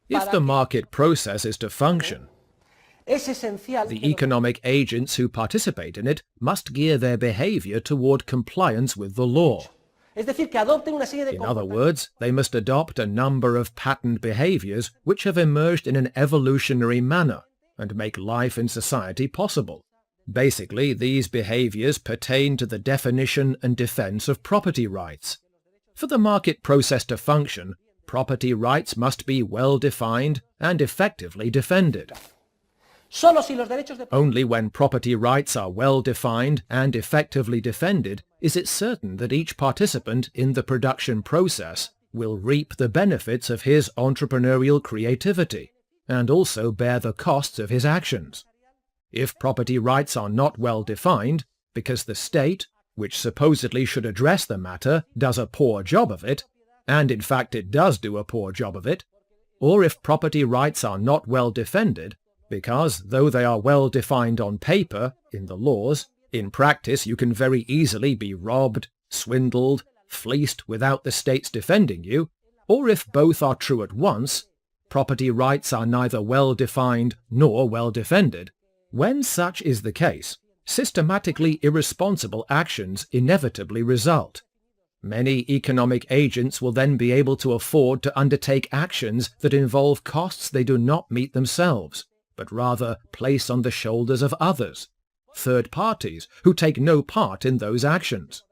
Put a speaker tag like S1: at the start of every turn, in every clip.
S1: If the market process is to function, the economic agents who participate in it must gear their behavior toward compliance with the law. In other words, they must adopt a number of patterned behaviors which have emerged in an evolutionary manner and make life in society possible. Basically, these behaviors pertain to the definition and defense of property rights. For the market process to function, property rights must be well defined and effectively defended. Only when property rights are well defined and effectively defended is it certain that each participant in the production process will reap the benefits of his entrepreneurial creativity and also bear the costs of his actions. If property rights are not well defined, because the state, which supposedly should address the matter, does a poor job of it, and in fact it does do a poor job of it, or if property rights are not well defended, because though they are well defined on paper, in the laws, in practice you can very easily be robbed, swindled, fleeced without the state's defending you, or if both are true at once, property rights are neither well defined nor well defended. When such is the case, systematically irresponsible actions inevitably result. Many economic agents will then be able to afford to undertake actions that involve costs they do not meet themselves, but rather place on the shoulders of others, third parties who take no part in those actions.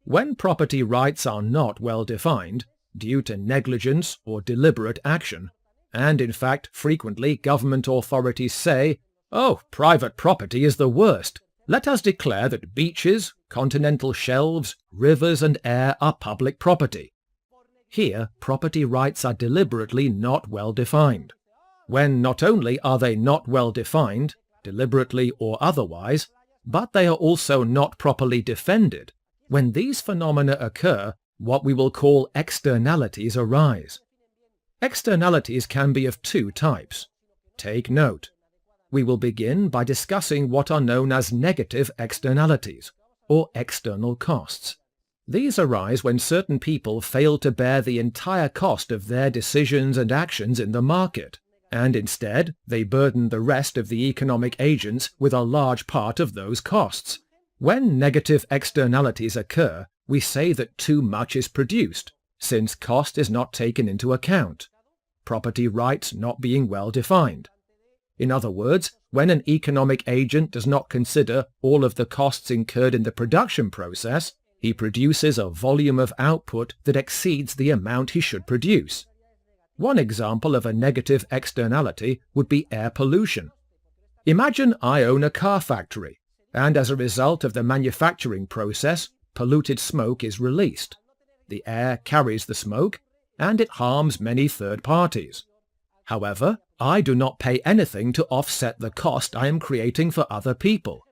S1: When property rights are not well defined, due to negligence or deliberate action, and in fact frequently government authorities say, "Oh, private property is the worst. Let us declare that beaches, continental shelves, rivers and air are public property." Here, property rights are deliberately not well defined. When not only are they not well defined, deliberately or otherwise, but they are also not properly defended, when these phenomena occur, what we will call externalities arise. Externalities can be of two types. Take note. We will begin by discussing what are known as negative externalities, or external costs. These arise when certain people fail to bear the entire cost of their decisions and actions in the market, and instead they burden the rest of the economic agents with a large part of those costs. When negative externalities occur, we say that too much is produced, since cost is not taken into account, property rights not being well defined. In other words, when an economic agent does not consider all of the costs incurred in the production process, he produces a volume of output that exceeds the amount he should produce. One example of a negative externality would be air pollution. Imagine I own a car factory, and as a result of the manufacturing process, polluted smoke is released. The air carries the smoke, and it harms many third parties. However, I do not pay anything to offset the cost I am creating for other people.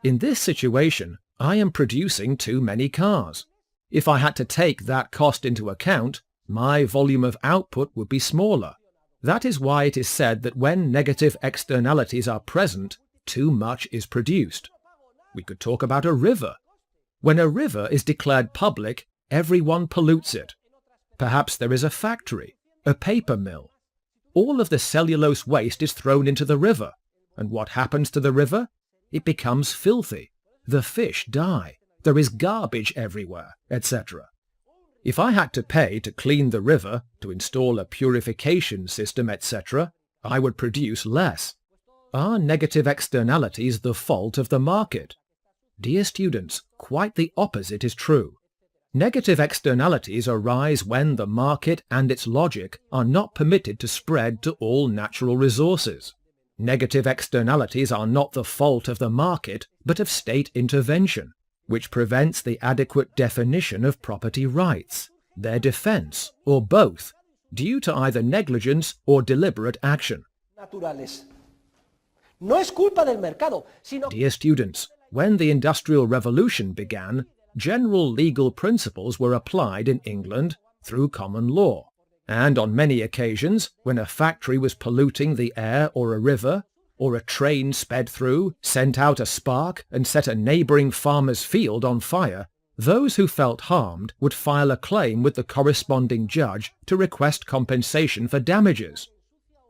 S1: In this situation, I am producing too many cars. If I had to take that cost into account, my volume of output would be smaller. That is why it is said that when negative externalities are present, too much is produced. We could talk about a river. When a river is declared public, everyone pollutes it. Perhaps there is a factory, a paper mill. All of the cellulose waste is thrown into the river, and what happens to the river? It becomes filthy. The fish die. There is garbage everywhere, etc. If I had to pay to clean the river, to install a purification system, etc., I would produce less. Are negative externalities the fault of the market? Dear students, quite the opposite is true. Negative externalities arise when the market and its logic are not permitted to spread to all natural resources. Negative externalities are not the fault of the market, but of state intervention, which prevents the adequate definition of property rights, their defense, or both, due to either negligence or deliberate action. Dear students, when the Industrial Revolution began, general legal principles were applied in England through common law, and on many occasions, when a factory was polluting the air or a river, or a train sped through, sent out a spark, and set a neighbouring farmer's field on fire, those who felt harmed would file a claim with the corresponding judge to request compensation for damages,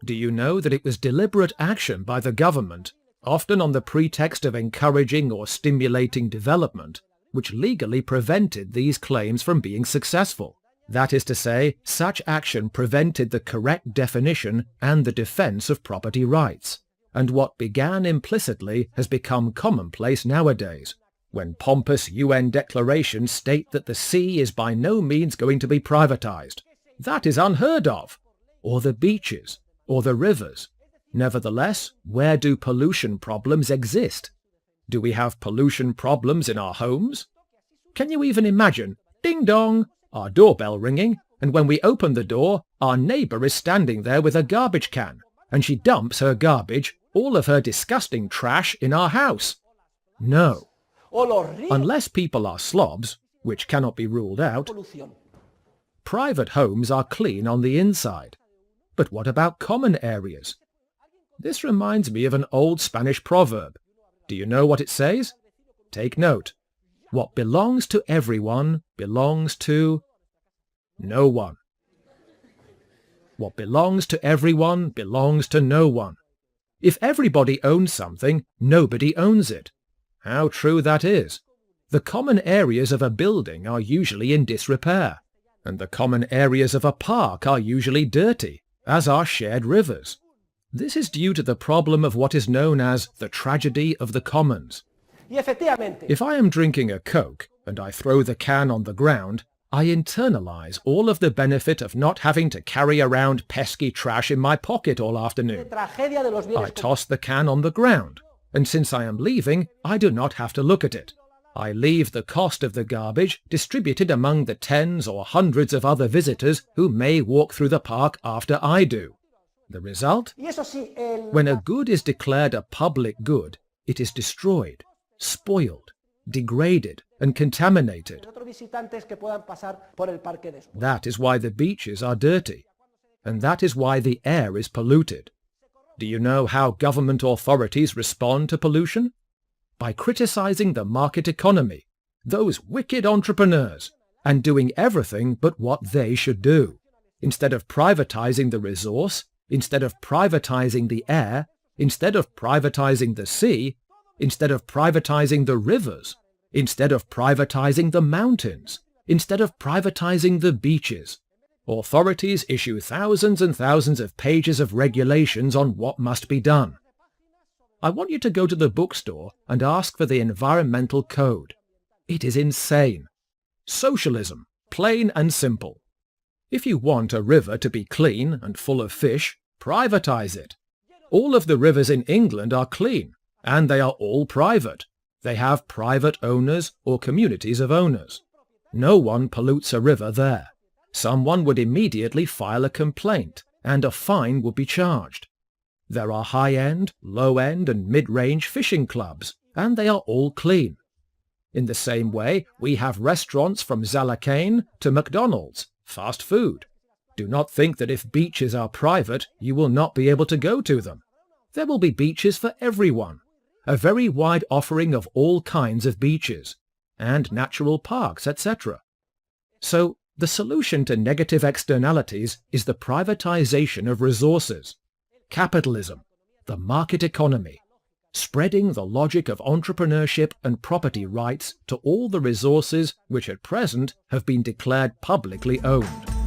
S1: Do you know that it was deliberate action by the government, often on the pretext of encouraging or stimulating development, which legally prevented these claims from being successful? That is to say, such action prevented the correct definition and the defense of property rights. And what began implicitly has become commonplace nowadays, when pompous UN declarations state that the sea is by no means going to be privatized. That is unheard of. Or the beaches, or the rivers. Nevertheless, where do pollution problems exist? Do we have pollution problems in our homes? Can you even imagine, ding dong, our doorbell ringing, and when we open the door, our neighbour is standing there with a garbage can, and she dumps her garbage, all of her disgusting trash, in our house? No. Unless people are slobs, which cannot be ruled out, private homes are clean on the inside. But what about common areas? This reminds me of an old Spanish proverb. Do you know what it says? Take note. What belongs to everyone belongs to no one. What belongs to everyone belongs to no one. If everybody owns something, nobody owns it. How true that is. The common areas of a building are usually in disrepair, and the common areas of a park are usually dirty, as are shared rivers. This is due to the problem of what is known as the tragedy of the commons. If I am drinking a Coke and I throw the can on the ground, I internalize all of the benefit of not having to carry around pesky trash in my pocket all afternoon. I toss the can on the ground, and since I am leaving, I do not have to look at it. I leave the cost of the garbage distributed among the tens or hundreds of other visitors who may walk through the park after I do. The result? When a good is declared a public good, it is destroyed, spoiled, degraded, and contaminated. That is why the beaches are dirty, and that is why the air is polluted. Do you know how government authorities respond to pollution? By criticizing the market economy, those wicked entrepreneurs, and doing everything but what they should do. Instead of privatizing the resource, instead of privatizing the air, instead of privatizing the sea, instead of privatizing the rivers, instead of privatizing the mountains, instead of privatizing the beaches, authorities issue thousands and thousands of pages of regulations on what must be done. I want you to go to the bookstore and ask for the Environmental Code. It is insane. Socialism, plain and simple. If you want a river to be clean and full of fish, privatize it. All of the rivers in England are clean, and they are all private. They have private owners or communities of owners. No one pollutes a river there. Someone would immediately file a complaint, and a fine would be charged. There are high-end, low-end, and mid-range fishing clubs, and they are all clean. In the same way, we have restaurants from Zalakane to McDonald's, fast food. Do not think that if beaches are private, you will not be able to go to them. There will be beaches for everyone, a very wide offering of all kinds of beaches, and natural parks, etc. So, the solution to negative externalities is the privatization of resources. Capitalism, the market economy, spreading the logic of entrepreneurship and property rights to all the resources which at present have been declared publicly owned.